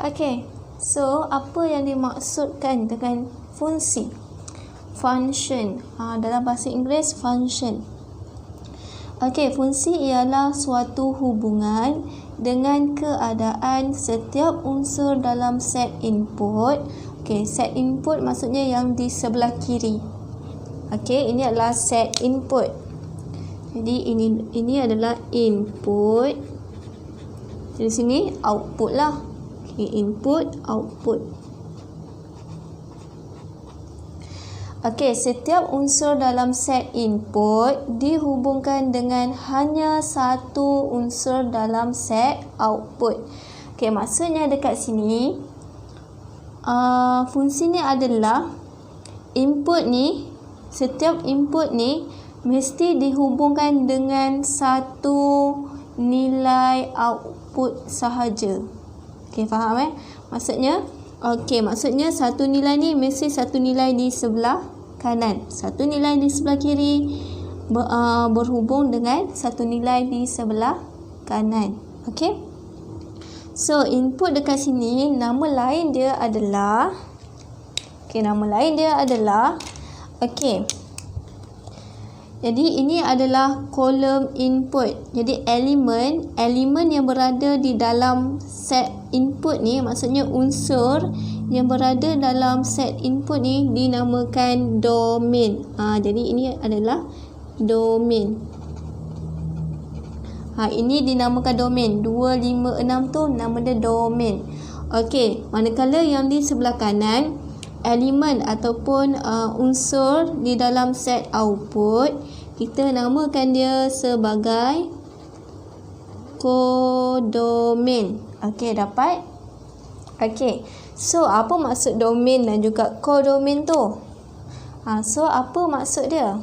Okey. So, apa yang dimaksudkan dengan fungsi? Function. Dalam bahasa Inggeris, function. Okey, fungsi ialah suatu hubungan dengan keadaan setiap unsur dalam set input. Okey, set input maksudnya yang di sebelah kiri. Okey, ini adalah set input. Jadi ini adalah input. Di sini output lah. Okay, input, output. Okey, setiap unsur dalam set input dihubungkan dengan hanya satu unsur dalam set output. Okey, maksudnya dekat sini fungsi ni adalah input ni, setiap input ni mesti dihubungkan dengan satu nilai output sahaja. Okey, faham Maksudnya, maksudnya satu nilai ni mesti satu nilai di sebelah kanan, satu nilai di sebelah kiri berhubung dengan satu nilai di sebelah kanan. Okey. So, input dekat sini nama lain dia adalah jadi ini adalah kolom input. Jadi elemen yang berada di dalam set input ni, maksudnya unsur yang berada dalam set input ni dinamakan domain. Jadi ini adalah domain. Ini dinamakan domain. 2, 5, 6 tu nama dia domain. Okey, manakala yang di sebelah kanan, elemen ataupun unsur di dalam set output, kita namakan dia sebagai kodomain. Okey, dapat? Okey. So, apa maksud domain dan juga kodomain tu? So, apa maksud dia?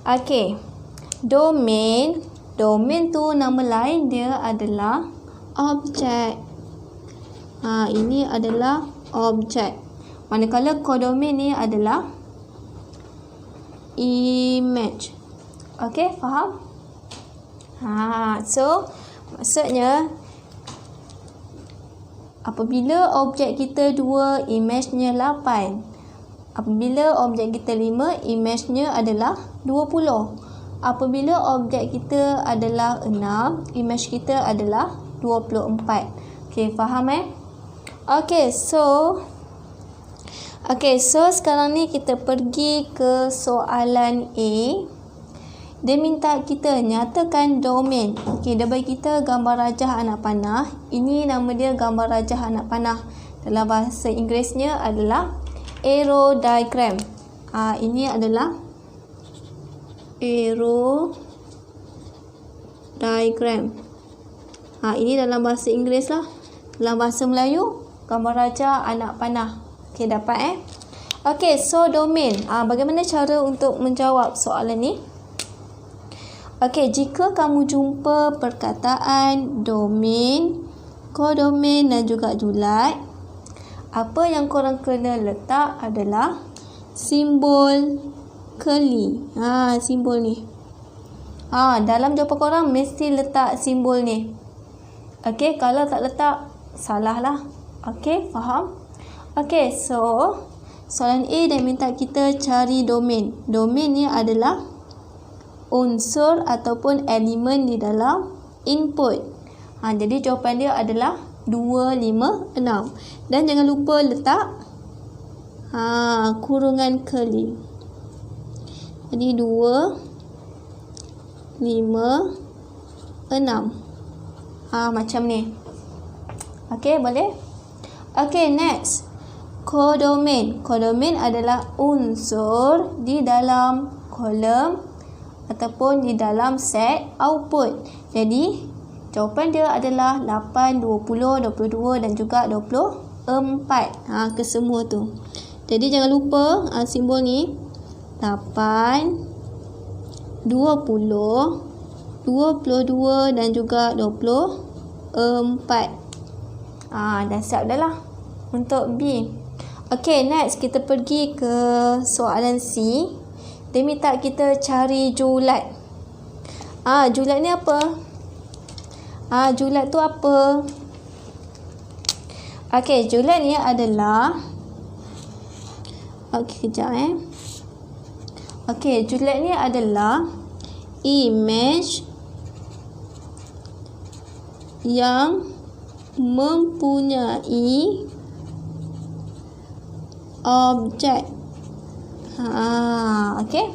Okey. Domain tu nama lain dia adalah objek. Ini adalah objek. Manakala kodomain ni adalah image. Okey, faham? So, maksudnya apabila objek kita 2, image-nya 8. Apabila objek kita 5, image-nya adalah 20. Apabila objek kita adalah 6, image kita adalah 24. Okey, faham Okey, so sekarang ni kita pergi ke soalan A. Dia minta kita nyatakan domain. Okey, dia bagi kita gambar rajah anak panah. Ini nama dia gambar rajah anak panah. Dalam bahasa Inggerisnya adalah arrow diagram. Ini adalah arrow diagram. Ini dalam bahasa Inggeris lah. Dalam bahasa Melayu, gambar rajah anak panah. Okey, dapat Okey, so domain. Bagaimana cara untuk menjawab soalan ni? Okey, jika kamu jumpa perkataan domain, kodomain dan juga julat, apa yang korang kena letak adalah simbol curly. Simbol ni. Dalam jawapan korang mesti letak simbol ni. Okey, kalau tak letak, salah lah. Okey, faham? Okey, so soalan A dia minta kita cari domain. Domain ni adalah unsur ataupun elemen di dalam input. Jadi jawapan dia adalah 2, 5, 6. Dan jangan lupa letak kurungan curly. Jadi 2, 5, 6. Macam ni. Okey, boleh? Okey, next. Kodomain. Kodomain adalah unsur di dalam kolom ataupun di dalam set output. Jadi, jawapan dia adalah 8, 20, 22 dan juga 24. Kesemua tu. Jadi, jangan lupa simbol ni. 8, 20, 22 dan juga 24. Dah siap dah lah untuk B. Okey, next kita pergi ke soalan C. Dia minta kita cari julat. Julat ni apa? Julat tu apa? Okey, Juliet ni adalah kejap Okey, Juliet ni adalah image yang mempunyai objek. Okey.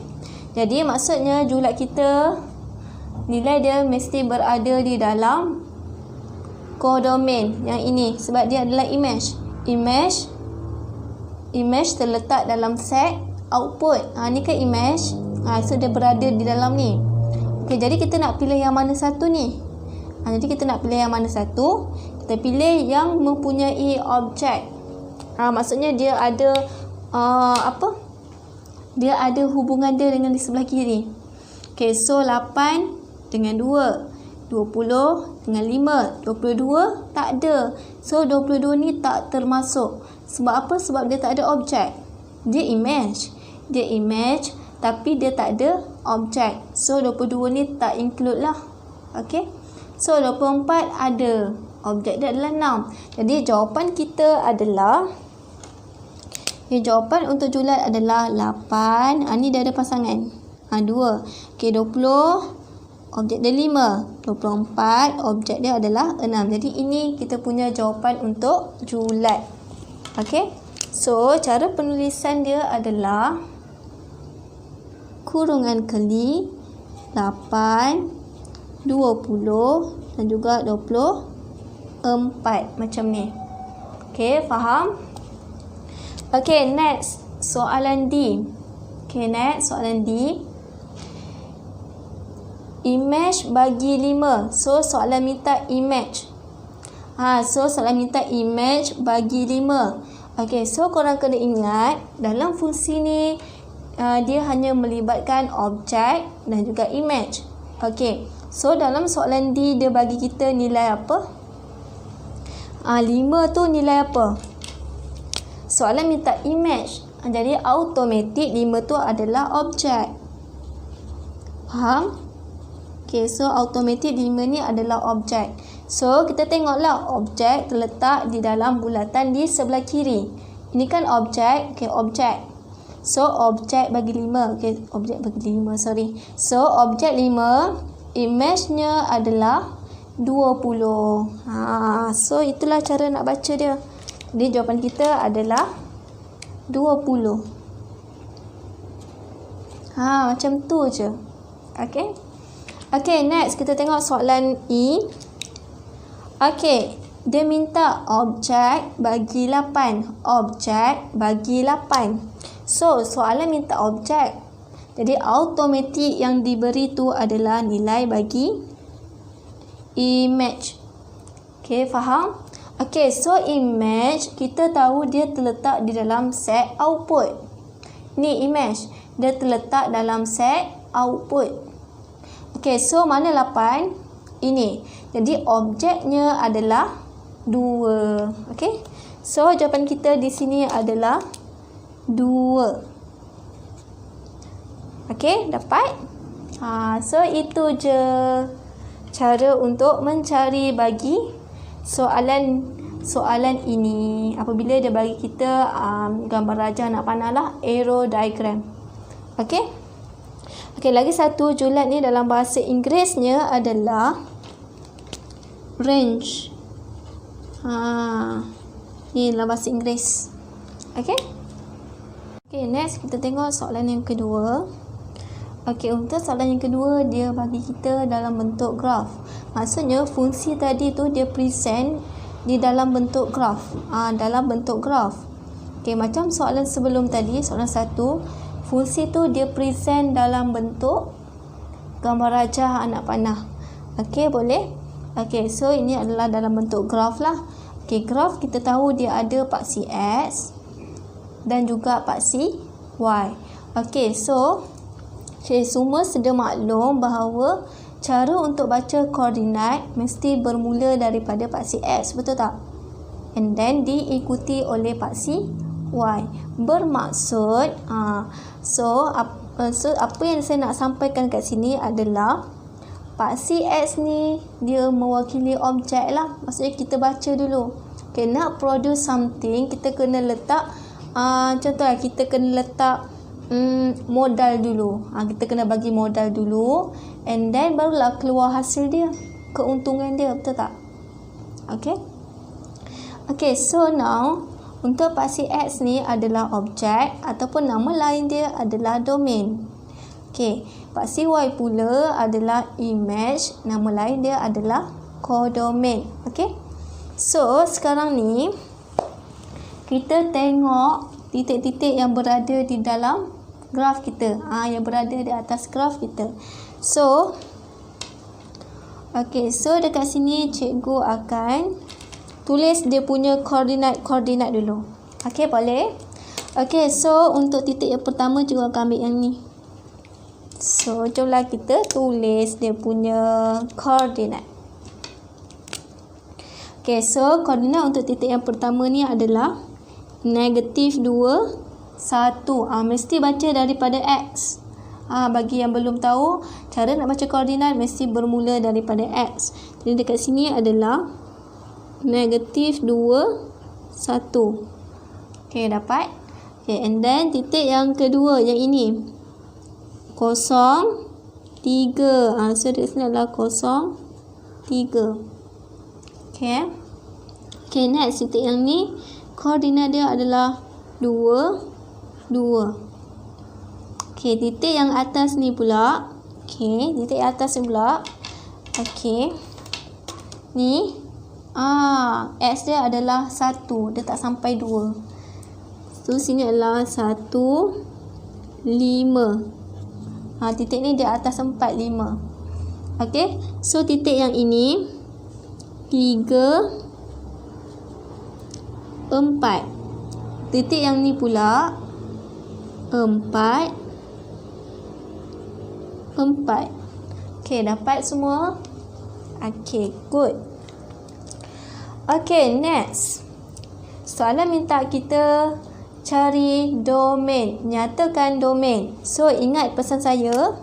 Jadi maksudnya Juliet kita nilai dia mesti berada di dalam kodomain yang ini sebab dia adalah image. Image terletak dalam set output. Ni kan image. So dia berada di dalam ni. Okey, jadi kita nak pilih yang mana satu ni? Jadi kita nak pilih yang mana satu? Kita pilih yang mempunyai objek. Maksudnya dia ada dia ada hubungan dia dengan di sebelah kiri. Okey, so 8 dengan 2, 20 dengan 5, 22 tak ada. So 22 ni tak termasuk. Sebab apa? Sebab dia tak ada objek. Dia image tapi dia tak ada objek. So 22 ni tak include lah. Okey. So 24 ada. Objek dia adalah 6. Jadi jawapan kita adalah jawapan untuk Juliet adalah 8. Ni dia ada pasangan. 2. Okey, 20 objek dia 5. 24 objek dia adalah 6. Jadi ini kita punya jawapan untuk Juliet. Okey. So cara penulisan dia adalah kurungan keli 8, 20 dan juga 24 macam ni. Okey, faham? Okey, next soalan D. Soalan D. Image bagi 5. So soalan minta image. So soalan minta image bagi 5. Okey, so korang kena ingat dalam fungsi ni dia hanya melibatkan objek dan juga image. Okey, so dalam soalan D dia bagi kita nilai apa? 5 tu nilai apa? Soalan minta image. Jadi automatik 5 tu adalah objek. Faham? Okey, so automatik 5 ni adalah objek. So kita tengoklah objek terletak di dalam bulatan di sebelah kiri. Ini kan objek. Okey, objek. So objek bagi 5. Okey, objek bagi 5, sorry. So objek 5, image-nya adalah 20. So itulah cara nak baca dia. Jadi jawapan kita adalah 20. Macam tu je. Okey. Okey, next kita tengok soalan E. Okey, dia minta objek bagi 8. Objek bagi 8. So soalan minta objek. Jadi automatik yang diberi tu adalah nilai bagi image. Okey, faham? Okey, so image kita tahu dia terletak di dalam set output. Ni image, dia terletak dalam set output. Okey, so mana 8? Ini. Jadi objeknya adalah 2. Okey. So jawapan kita di sini adalah 2. Okey, dapat? So itu je cara untuk mencari bagi soalan ini. Apabila dia bagi kita gambar raja anak panah lah, arrow diagram. Okey. Okey, lagi satu Juliet ni dalam bahasa Inggerisnya adalah range. Ni dalam bahasa Inggeris. Okey. Okey, next kita tengok soalan yang kedua. Okey, untuk soalan yang kedua dia bagi kita dalam bentuk graf. Maksudnya fungsi tadi tu dia present di dalam bentuk graf. Dalam bentuk graf. Okey, macam soalan sebelum tadi, soalan 1, fungsi tu dia present dalam bentuk gambar raja anak panah. Okey, boleh? Okey, so ini adalah dalam bentuk graf lah. Okey, graf kita tahu dia ada paksi X dan juga paksi Y. Okey, so semua sedia maklum bahawa cara untuk baca koordinat mesti bermula daripada paksi X, betul tak? And then diikuti oleh paksi Y. Bermaksud apa yang saya nak sampaikan kat sini adalah paksi X ni dia mewakili objek lah. Maksudnya kita baca dulu. Okay, nak produce something, kita kena letak, contohlah kita kena letak modal dulu. Kita kena bagi modal dulu, and then barulah keluar hasil dia, keuntungan dia, betul tak? Okay. Okay, so now untuk paksi X ni adalah objek ataupun nama lain dia adalah domain. Okay, paksi Y pula adalah image, nama lain dia adalah codomain. Okay. So, sekarang ni kita tengok titik-titik yang berada di dalam graf kita. Yang berada di atas graf kita. So, okay, so dekat sini cikgu akan tulis dia punya koordinat dulu. Okay, boleh? Okay, so untuk titik yang pertama cikgu akan ambil yang ni. So, jomlah kita tulis dia punya koordinat. Okay, so koordinat untuk titik yang pertama ni adalah -2, 1. Mesti baca daripada X. Bagi yang belum tahu, cara nak baca koordinat mesti bermula daripada X. Jadi dekat sini adalah -2, 1. Okay, dapat? Okay, and then titik yang kedua, yang ini 0, 3. So dekat sini adalah 0, 3. Okay. Okay, next titik yang ni koordinat dia adalah 2, 2. Okay, titik yang atas ni pula. Okay, titik atas ni pula. Okay. Ni X dia adalah 1, dia tak sampai 2. So sini adalah 1, 5. Titik ni di atas 4, 5. Okay, so titik yang ini 3, 4. Titik yang ni pula 4, 4. Okay, dapat semua? Okay, good. Okay, next. Soalan minta kita cari domain. Nyatakan domain. So, ingat pesan saya.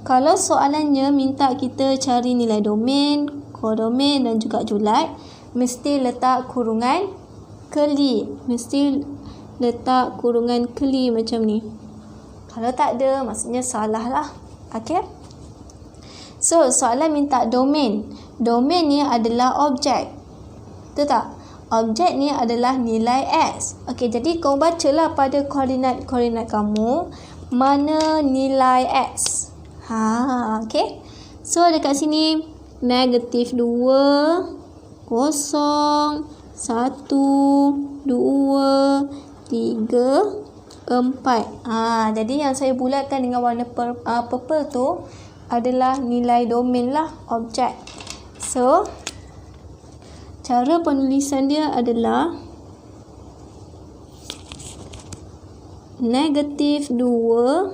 Kalau soalannya minta kita cari nilai domain, codomain dan juga julat, mesti letak kurungan keli. Mesti letak kurungan keli macam ni. Kalau tak ada, maksudnya salah lah. Okay. So, soalan minta domain. Domain ni adalah objek. Betul tak? Objek ni adalah nilai X. Okay, jadi kau bacalah pada koordinat kamu mana nilai X. Okay. So, dekat sini -2, 0, 1, 2, 3, 4. Jadi yang saya bulatkan dengan warna purple tu adalah nilai domain lah, objek. So, cara penulisan dia adalah -2, 0,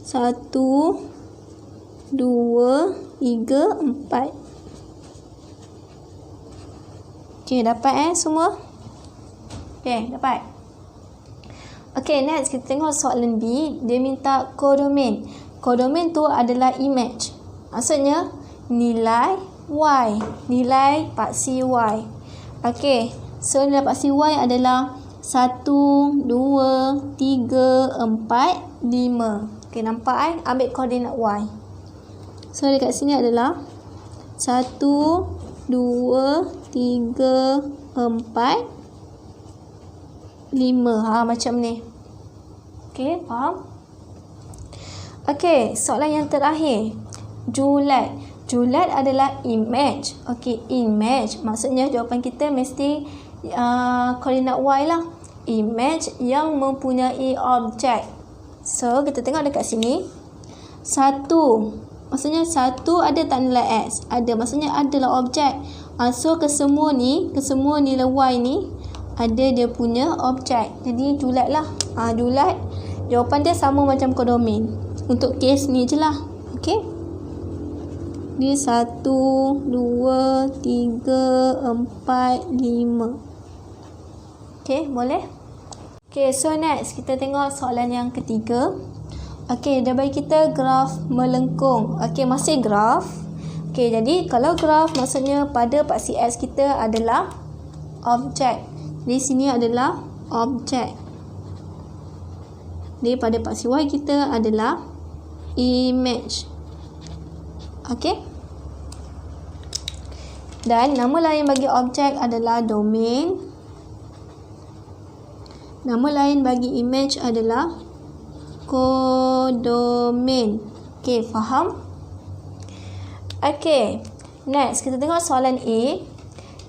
1, 2, 3, 4. Okay, dapat semua? Okay, dapat. Okay, next kita tengok soalan B. Dia minta codomain. Codomain tu adalah image. Maksudnya nilai Y. Nilai paksi Y. Okay, so nilai paksi Y adalah 1, 2, 3, 4, 5. Okay, nampak ambil koordinat Y. So, dekat sini adalah 1, 2, 3, 4, 5. Macam ni. Okay, faham? Okay, soalan yang terakhir. Julat. Julat adalah image. Okay, image. Maksudnya jawapan kita mesti koordinat Y lah. Image yang mempunyai objek. So, kita tengok dekat sini. 1. Maksudnya 1 ada tak nilai X? Ada. Maksudnya adalah objek. So, kesemua nilai Y ni ada dia punya objek. Jadi, julat lah. Julat. Jawapan dia sama macam codomain. Untuk kes ni je lah. Okay. Dia 1, 2, 3, 4, 5. Okay, boleh? Okay, so next kita tengok soalan yang ketiga. Okay, dia bagi kita graf melengkung. Okay, masih graf. Okey, jadi kalau graf maksudnya pada paksi X kita adalah objek. Di sini adalah objek. Di pada paksi Y kita adalah image. Okey. Dan nama lain bagi objek adalah domain. Nama lain bagi image adalah kodomain. Okey, faham? Okey, next kita tengok soalan A.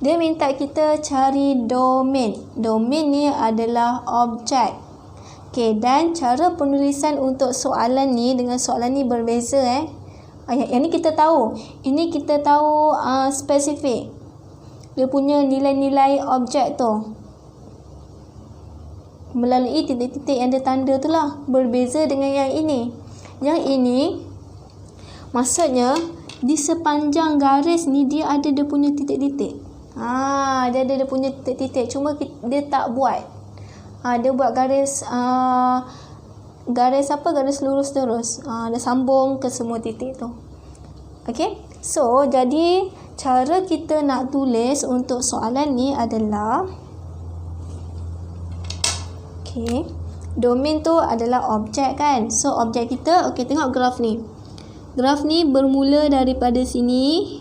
Dia minta kita cari domain. Domain ni adalah objek. Okey, dan cara penulisan untuk soalan ni dengan soalan ni berbeza Yang ni kita tahu. Ini kita tahu spesifik. Dia punya nilai-nilai objek tu melalui titik-titik yang ada tanda tu lah. Berbeza dengan yang ini. Yang ini maksudnya di sepanjang garis ni dia ada dia punya titik-titik. Dia ada dia punya titik-titik. Cuma dia tak buat. Dia buat garis garis lurus terus. Dia sambung ke semua titik tu. Okey. So, jadi cara kita nak tulis untuk soalan ni adalah okey. Domain tu adalah objek kan. So, objek kita, okey, tengok graf ni. Graf ni bermula daripada sini.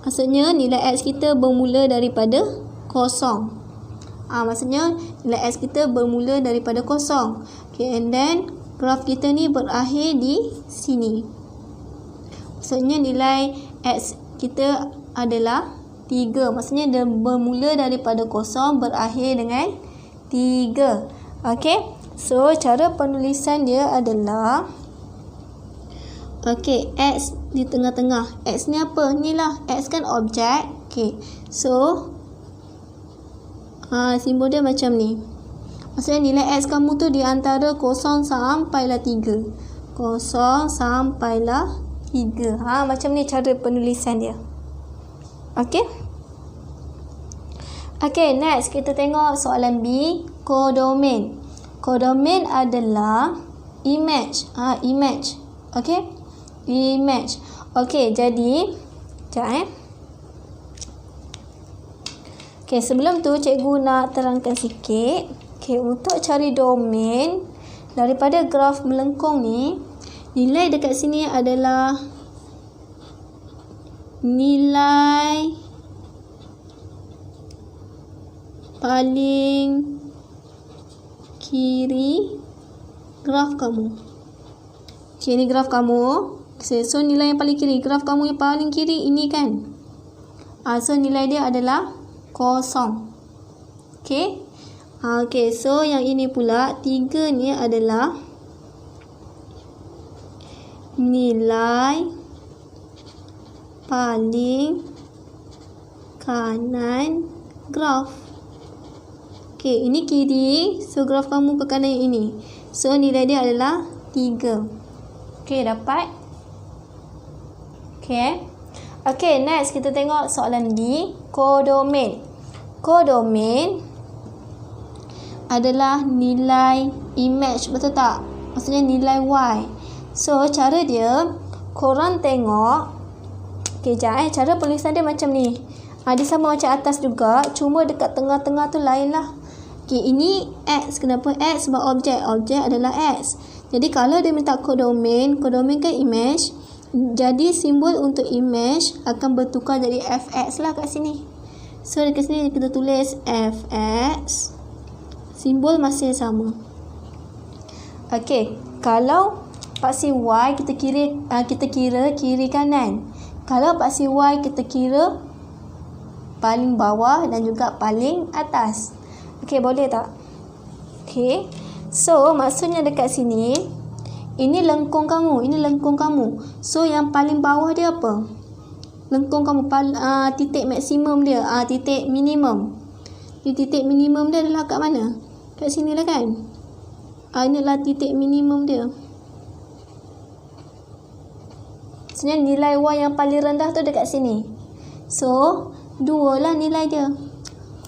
Maksudnya nilai X kita bermula daripada kosong. Maksudnya nilai X kita bermula daripada kosong. Okay, and then graf kita ni berakhir di sini. Maksudnya nilai X kita adalah 3. Maksudnya dia bermula daripada kosong berakhir dengan 3. Okay, so cara penulisan dia adalah okey, X di tengah-tengah. X ni apa? Ni lah. X kan objek. Okey. So, simbol dia macam ni. Maksudnya nilai X kamu tu di antara 0 sampailah 3. 0 sampailah 3. Macam ni cara penulisan dia. Okey. Okey, next kita tengok soalan B. Kodomain. Kodomain adalah image. Image. Okey. Image. Okey, jadi sekejap Okey, sebelum tu cikgu nak terangkan sikit. Okey, untuk cari domain daripada graf melengkung ni, nilai dekat sini adalah nilai paling kiri graf kamu. Okey, ni graf kamu. So, nilai yang paling kiri. Graf kamu yang paling kiri ini kan. So, nilai dia adalah 0. Okay. Okay, so yang ini pula 3 ni adalah nilai paling kanan graf. Okay, ini kiri. So, graf kamu ke kanan yang ini. So, nilai dia adalah 3. Okay, dapat? Okay. Okay, next kita tengok soalan D. Kodomain. Kodomain adalah nilai image, betul tak? Maksudnya nilai Y. So, cara dia, korang tengok. Okay, sekejap cara penulisan dia macam ni. Dia sama macam atas juga. Cuma dekat tengah-tengah tu lain lah. Okay, ini X. Kenapa X? Sebab objek. Objek adalah X. Jadi, kalau dia minta kodomain, kodomain kan image. Jadi simbol untuk image akan bertukar jadi fx lah kat sini. So dekat sini kita tulis fx. Simbol masih sama. Okey, kalau paksi y kita kira kiri kanan. Kalau paksi y kita kira paling bawah dan juga paling atas. Okey, boleh tak? Okey. So maksudnya dekat sini ini lengkung kamu, ini lengkung kamu. So, yang paling bawah dia apa? Lengkung kamu, titik maksimum dia, titik minimum. Titik minimum dia adalah kat mana? Kat sini lah kan? Inilah titik minimum dia. Sebenarnya nilai Y yang paling rendah tu dekat sini. So, 2 lah nilai dia.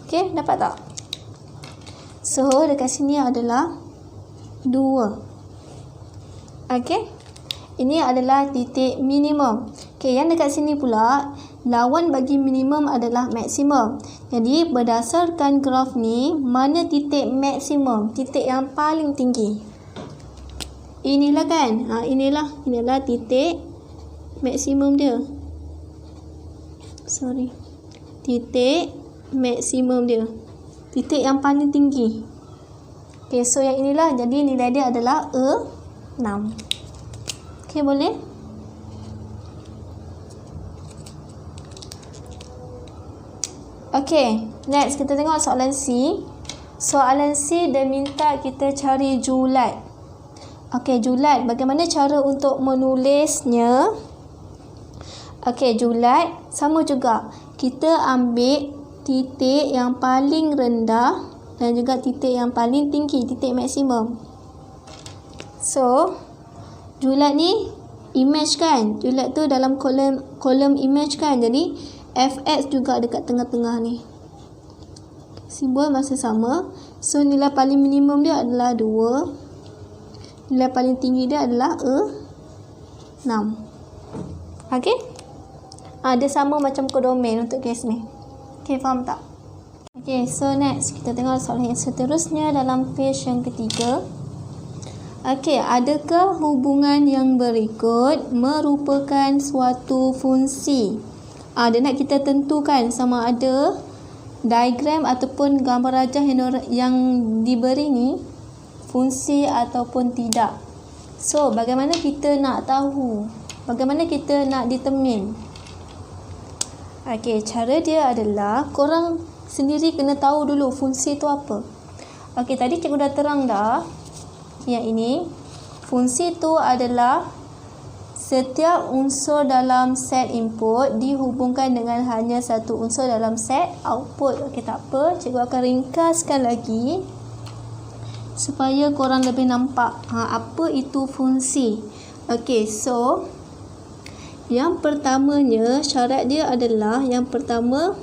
Okay, dapat tak? So, dekat sini adalah 2. Okay. Ini adalah titik minimum. Okey, yang dekat sini pula, lawan bagi minimum adalah maksimum. Jadi, berdasarkan graf ni, mana titik maksimum? Titik yang paling tinggi. Inilah kan? Inilah titik maksimum dia. Titik maksimum dia. Titik yang paling tinggi. Okey, so yang inilah. Jadi nilai dia adalah 6. Okey, boleh? Okey, next kita tengok soalan C. Soalan C dia minta kita cari julat. Okey, julat. Bagaimana cara untuk menulisnya? Okey, julat sama juga. Kita ambil titik yang paling rendah dan juga titik yang paling tinggi, titik maksimum. So, julat ni image kan? Julat tu dalam kolom image kan? Jadi, fx juga dekat tengah-tengah ni. Simbol masih sama. So, nilai paling minimum dia adalah 2. Nilai paling tinggi dia adalah 6. Okey? Dia sama macam kodomain untuk kes ni. Okey, faham tak? Okey, so next kita tengok soalan yang seterusnya dalam page yang ketiga. Okey, adakah hubungan yang berikut merupakan suatu fungsi? Dia nak kita tentukan sama ada diagram ataupun gambar rajah yang diberi ni fungsi ataupun tidak. So, bagaimana kita nak tahu? Bagaimana kita nak determine? Okey, cara dia adalah korang sendiri kena tahu dulu fungsi tu apa. Okey, tadi cikgu dah terang dah. Yang ini, fungsi tu adalah setiap unsur dalam set input dihubungkan dengan hanya satu unsur dalam set output. Okey, tak apa. Cikgu akan ringkaskan lagi supaya korang lebih nampak apa itu fungsi. Okey, so yang pertamanya, syarat dia adalah yang pertama,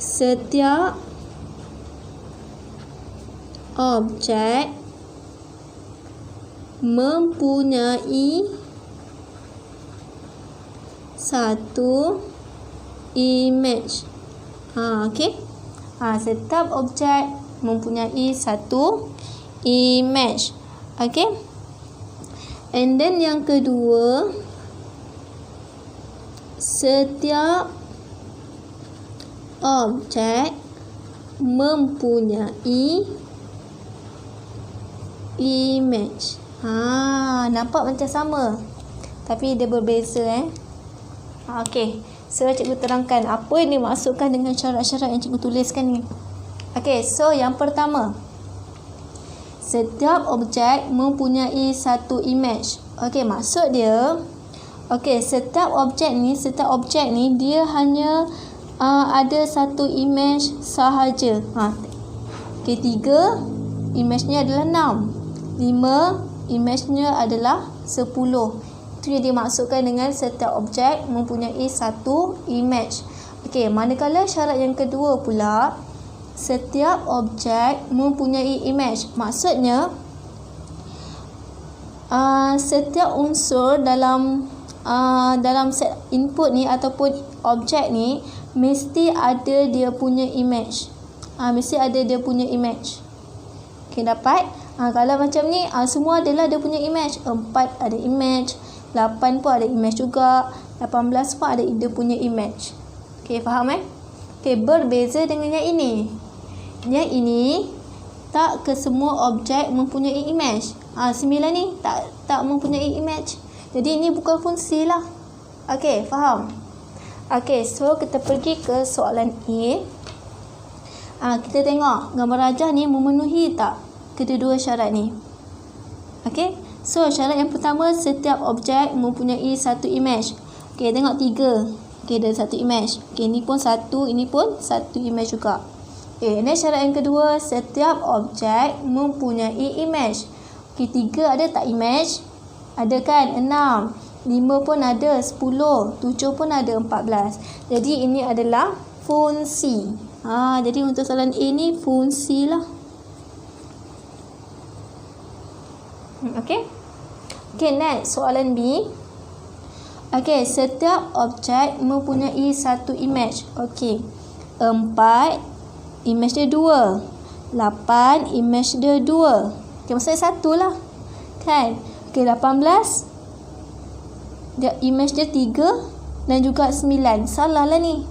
setiap objek mempunyai satu image. Okey. Setiap objek mempunyai satu image. Okey. And then yang kedua, setiap objek mempunyai image. Nampak macam sama, tapi dia berbeza Okey, so cikgu terangkan apa yang dimaksudkan dengan syarat-syarat yang cikgu tuliskan ni. Okey, so yang pertama, setiap objek mempunyai satu image. Okey, maksud dia, setiap objek ni dia hanya ada satu image sahaja. Okey, 3 image-nya adalah 6. 5 image-nya adalah 10. Itu yang dimaksudkan dengan setiap objek mempunyai satu image. Okey, manakala syarat yang kedua pula, setiap objek mempunyai image. Maksudnya, setiap unsur dalam set input ni ataupun objek ni mesti ada dia punya image. Mesti ada dia punya image. Okey, dapat? Kalau macam ni, semua adalah dia punya image. 4 ada image, 8 pun ada image juga, 18 pun ada dia punya image. Okey, faham Okey, berbeza dengan yang ini. Yang ini tak ke semua objek mempunyai image. 9 ni tak mempunyai image. Jadi ini bukan fungsi lah. Okey, faham? Okey, so kita pergi ke soalan A. Kita tengok gambar rajah ni memenuhi tak kedua-dua syarat ni. Okey, so syarat yang pertama, setiap objek mempunyai satu image. Okey, tengok 3. Okey, ada satu image. Okey, ini pun satu, ini pun satu image juga. Okey, ini syarat yang kedua, setiap objek mempunyai image. Okey, 3 ada tak image? Ada kan? 6. 5 pun ada, 10. 7 pun ada, 14. Jadi ini adalah fungsi. Jadi untuk soalan A ni fungsi lah. Okey. Okay, next. Soalan B. Okay, setiap objek mempunyai satu image. Okay. 4, image dia 2. 8, image dia 2. Okay, maksudnya 1 lah. Kan? Okay, 18. Dia, image dia 3 dan juga 9. Salah lah ni.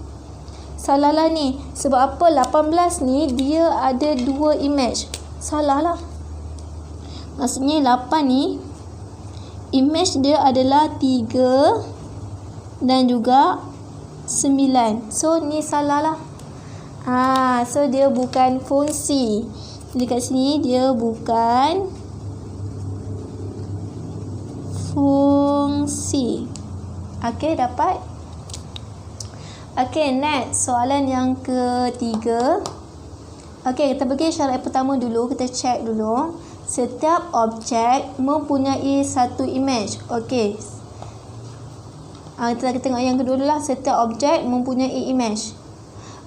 Salah lah ni. Sebab apa? 18 ni dia ada 2 image. Salah lah. Maksudnya 8 ni image dia adalah 3 dan juga 9. So ni salah lah. So dia bukan fungsi. Jadi kat sini dia bukan fungsi. Okay, dapat? Okay, next. Soalan yang ketiga. Okay, kita pergi syarat pertama dulu. Kita check dulu. Setiap objek mempunyai satu image. Okay. Kita tengok yang kedua dulu lah. Setiap objek mempunyai image.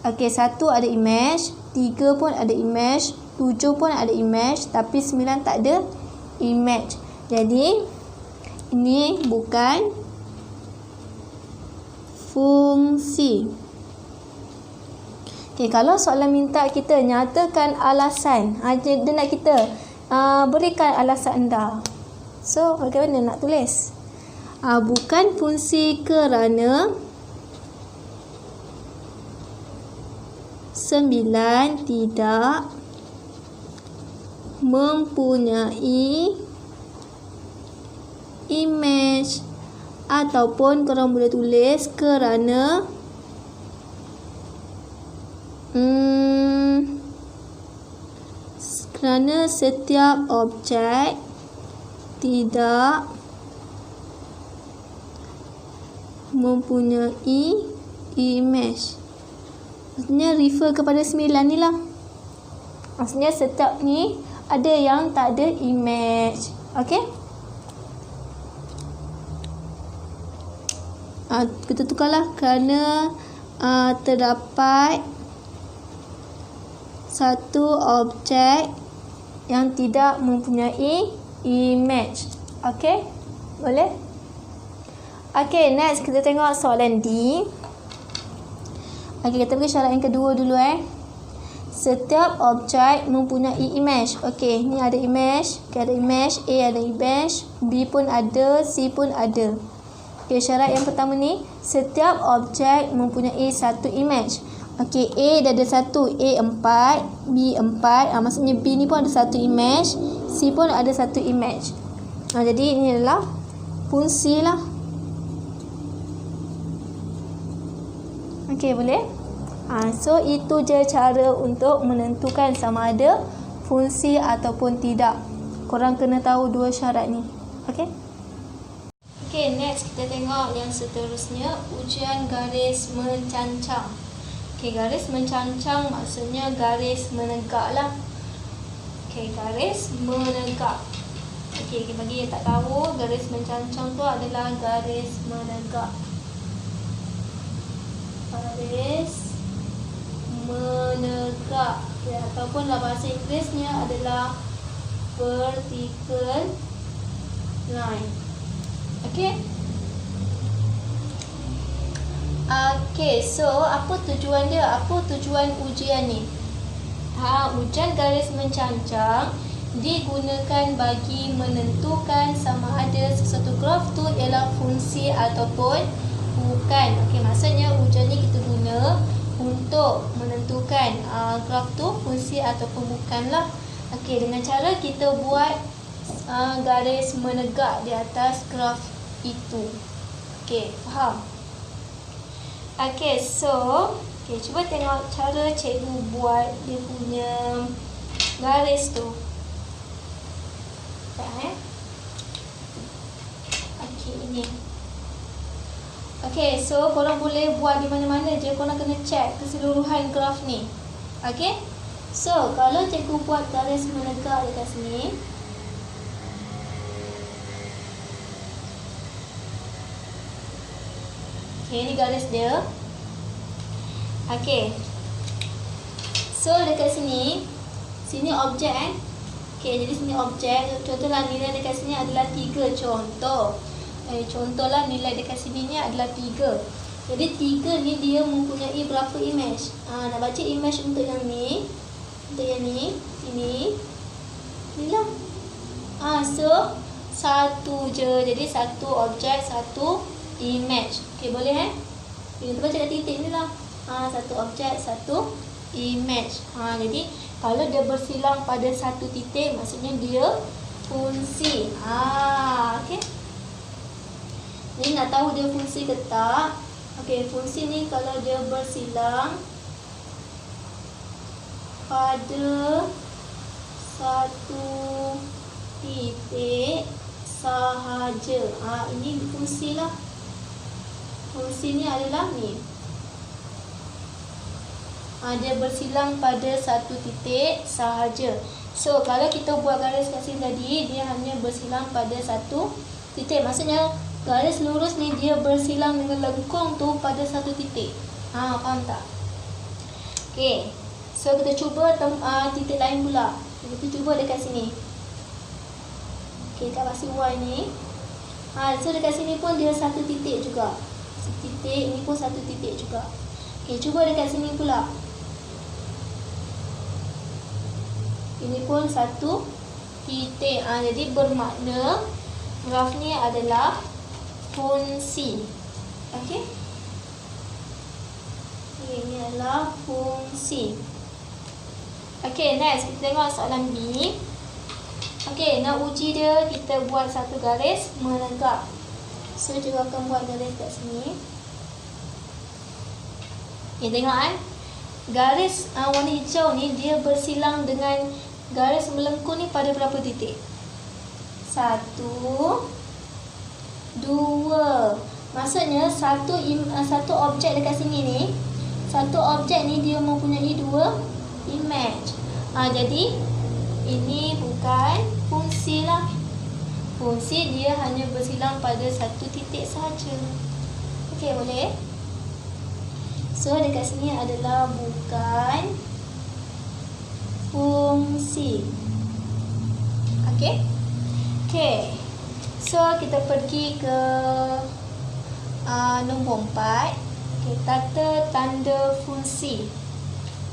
Okay, 1 ada image. 3 pun ada image. 7 pun ada image. Tapi 9 tak ada image. Jadi, ini bukan fungsi. Okay, kalau soalan minta kita nyatakan alasan. Dia nak kita berikan alasan anda. So, bagaimana nak tulis? Bukan fungsi kerana 9 tidak mempunyai image. Ataupun korang boleh tulis kerana kerana setiap objek tidak mempunyai image. Maksudnya refer kepada 9 ni lah. Maksudnya setiap ni ada yang tak ada image. Okay? Kita tukarlah kerana terdapat satu objek yang tidak mempunyai image. Okay? Boleh? Okay, next kita tengok soalan D. Okay, kita pergi syarat yang kedua dulu Setiap objek mempunyai image. Okay, ni ada image. Okay, ada image. A ada image. B pun ada. C pun ada. Okay, syarat yang pertama ni. Setiap objek mempunyai satu image. Okay, A dah ada satu. A 4. B 4. Maksudnya B ni pun ada satu image. C pun ada satu image. Jadi ini adalah fungsi lah. Okay, boleh? So, itu je cara untuk menentukan sama ada fungsi ataupun tidak. Korang kena tahu dua syarat ni. Okay? Okay, next kita tengok yang seterusnya. Ujian garis mencancang. Okay, garis mencancang maksudnya garis menegak lah. Okay, garis menegak. Okay, bagi yang tak tahu, garis mencancang tu adalah garis menegak. Garis menegak. Okay, ataupun dalam bahasa Inggerisnya adalah vertical line. Okay? Okay, so apa tujuan dia? Apa tujuan ujian ni? Ujian garis mencancang digunakan bagi menentukan sama ada sesuatu graf tu ialah fungsi ataupun bukan. Okay, maksudnya ujian ni kita guna untuk menentukan graf tu fungsi ataupun bukan lah. Okay, dengan cara kita buat garis menegak di atas graf itu. Okay, faham? Okay, so cuba tengok cara cikgu buat dia punya garis tu. Okay, ini. Okay, so korang boleh buat di mana-mana je. Korang kena check keseluruhan graf ni. Okay, so kalau cikgu buat garis menegak dekat sini, okay, ni garis dia. Okay, so dekat sini, sini objek Okey, jadi sini objek. Contohlah nilai dekat sini adalah 3. Contohlah nilai dekat sini ni adalah 3. Jadi 3 ni dia mempunyai berapa image? Nak baca image untuk yang ni. Untuk yang ni. Ini. Inilah. So, 1 je. Jadi 1 objek, 1 image. Okey, boleh Kita baca kat titik ni lah. 1 objek, 1 image. Jadi kalau dia bersilang pada 1 titik, maksudnya dia fungsi. Okey. Ni nak tahu dia fungsi ke tak? Okey, fungsi ni kalau dia bersilang pada 1 titik sahaja. Ini fungsi lah. Fungsi ni adalah ni. Dia bersilang pada 1 titik sahaja. So, kalau kita buat garis kat sini tadi, dia hanya bersilang pada 1 titik. Maksudnya, garis lurus ni dia bersilang dengan lengkung tu pada 1 titik. Faham tak? Okay. So, kita cuba titik lain pula. Kita cuba dekat sini. Okay, kat basi Y ni. So, dekat sini pun dia 1 titik juga. 1 titik, ini pun 1 titik juga. Okay, cuba dekat sini pula. Ini pun 1 titik. Jadi bermakna graf ni adalah fungsi. Okey. Ini adalah fungsi. Okey, next kita tengok soalan B. Okey, nak uji dia, kita buat satu garis menegak. So, juga akan buat garis kat sini. Okey, tengok garis warna hijau ni dia bersilang dengan garis melengkung ni pada berapa titik? 1, 2. Maksudnya satu objek dekat sini ni, satu objek ni dia mempunyai 2 image. Jadi ini bukan fungsi lah. Fungsi dia hanya bersilang pada 1 titik saja. Okey, boleh? So, dekat sini adalah bukan fungsi. Okey? Okey. So, kita pergi ke nombor 4. Okey, tata tanda fungsi.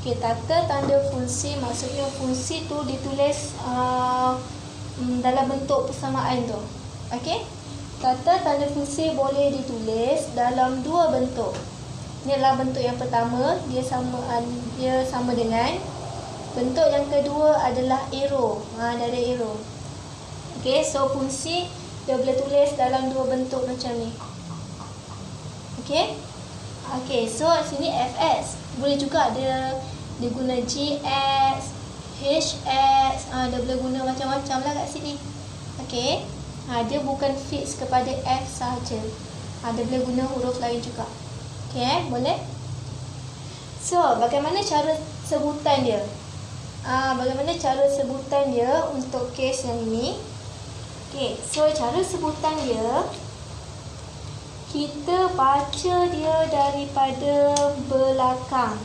Okey, tata tanda fungsi maksudnya fungsi tu ditulis dalam bentuk persamaan tu. Okey? Tata tanda fungsi boleh ditulis dalam 2 bentuk. Ini adalah bentuk yang pertama, dia sama dengan. Bentuk yang kedua adalah arrow. Dia ada arrow. Okey, so fungsi dia boleh tulis dalam 2 bentuk macam ni. Okey? Okey, so sini fx. Boleh juga dia guna gx, hx, dia boleh guna macam-macam lah kat sini. Okey? Dia bukan fix kepada f sahaja. Dia boleh guna huruf lain juga. Okey, boleh? So, bagaimana cara sebutan dia? Bagaimana cara sebutan dia untuk kes yang ini? Okey, so cara sebutan dia, kita baca dia daripada belakang.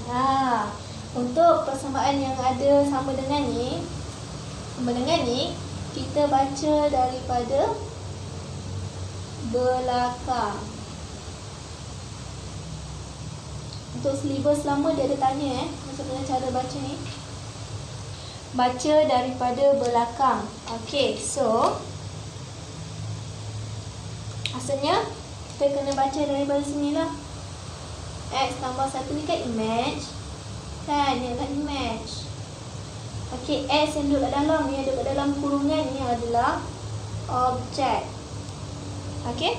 Untuk persamaan yang ada sama dengan ni, kita baca daripada belakang. Untuk silibus lama dia ada tanya macam mana cara baca ni. Baca daripada belakang. Okey, so maksudnya kita kena baca daripada sini lah. X tambah 1 ni kan image. Kan, ni adalah image. Okey, S yang duduk kat dalam ni, duduk kat dalam kurungan ni adalah objek. Okey.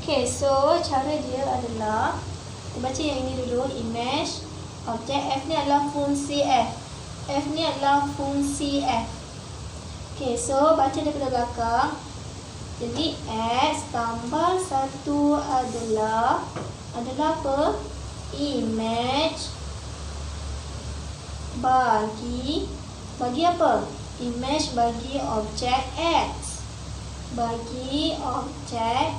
Okay, so cara dia adalah kita baca yang ini dulu, image, objek. F ni adalah fungsi F. F ni adalah fungsi F. Okay, so baca daripada belakang. Jadi X tambah 1 adalah apa? Image bagi apa? Image bagi objek X. Bagi objek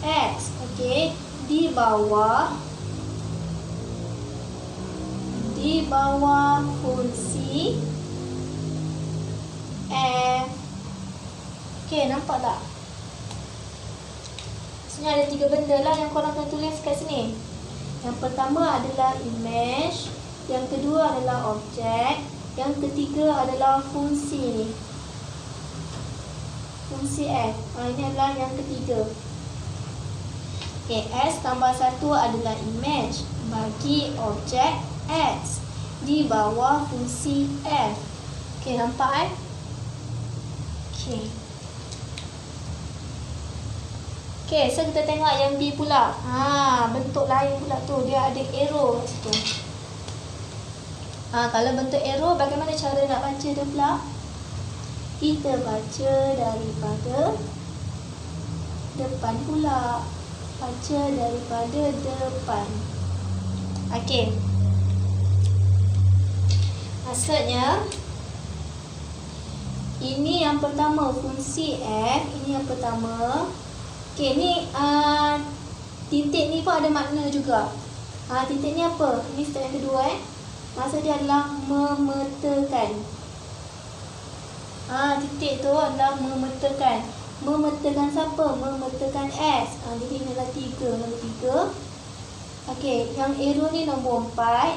X. Okey, di bawah di bawah fungsi F. Okey, nampak tak? Maksudnya ada 3 benda lah yang korang akan tulis kat sini. Yang pertama adalah image, yang kedua adalah objek, yang ketiga adalah fungsi ni. Fungsi F. Ini adalah yang ketiga. Okay, S tambah 1 adalah image bagi objek X di bawah fungsi F. Okay, nampak Okay. Okay, so kita tengok yang B pula. Bentuk lain pula tu. Dia ada arrow kat situ. Kalau bentuk arrow, bagaimana cara nak baca dia pula? Kita baca daripada depan pula. Baca daripada depan. Okey. Maksudnya, ini yang pertama, fungsi F. Ini yang pertama. Okey, ni titik ni pun ada makna juga. Titik ni apa? Ini step yang kedua Maksud dia adalah memetakan. Titik tu adalah memetakan. Memetakan siapa? Memetakan S. Jadi ini adalah 3. Nombor 3. Okey, yang arrow ni nombor 4.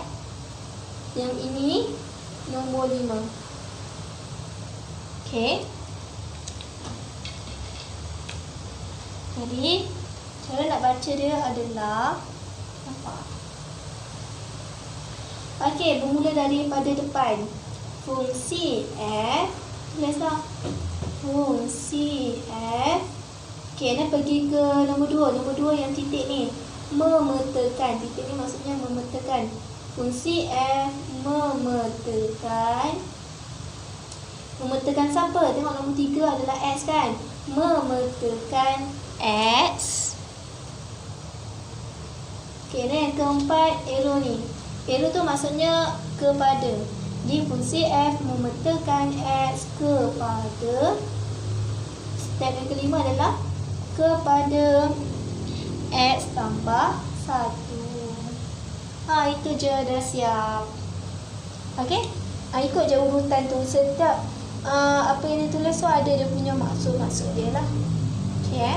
Yang ini nombor 5. Okey. Jadi, cara nak baca dia adalah nampak? Okey, bermula daripada depan. Fungsi F. Tulislah. Fungsi F. Okey, ni pergi ke nombor 2. Nombor 2 yang titik ni. Memetakan. Titik ni maksudnya memetakan. Fungsi F memetakan. Memetakan siapa? Tengok nombor 3 adalah X kan? Memetakan X. Okey, ni yang keempat arrow ni. Arrow tu maksudnya kepada. Jadi fungsi F memetakan X kepada. Step yang kelima adalah kepada X tambah 1. Itu je, dah siap. Okey? Ikut je urutan tu. Setiap apa yang ditulis tu ada dia punya maksud-maksud dia lah. Okey